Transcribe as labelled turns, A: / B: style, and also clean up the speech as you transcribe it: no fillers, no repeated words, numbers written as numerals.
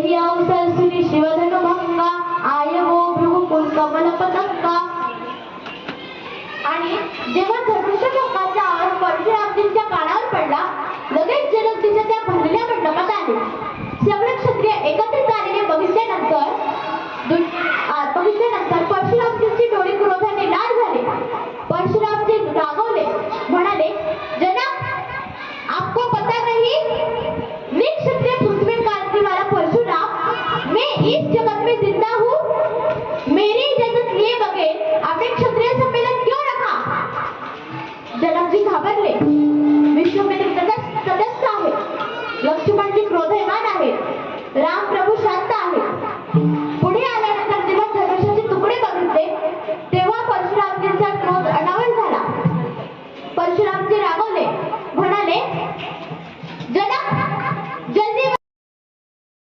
A: तेहियां सरसुनी शिवधनु भंगा आयवो भृगुकुल कमल पतंगा. आणि जेव्हा धनुष्यटोकाचा आवाज परशुरामजींच्या कानावर पडला, लगेच जनक तिच्या त्या भरलेल्या मंडपात आले. सगळे क्षत्रिय एकत्रित आलेले बघितल्यानंतर परशुरामजींची डोळे क्रोधाने लाल झाले. परशुरामजी रागवले, म्हणाले, जनक, आपको पता नहीं, मैं क्षत्रिय पुष्पे काटने वाला परशुराम, मैं इस जगत में जिंदा हूँ, मेरी इज्जत लिए बगैर आपने क्षत्रिय सम्मेलन क्यों रखा? जनकजी घाबरले. विश्वामित्र तटस्थ आहे, लक्ष्मणजी क्रोधवान आहे, राम प्रभू शांत आहे.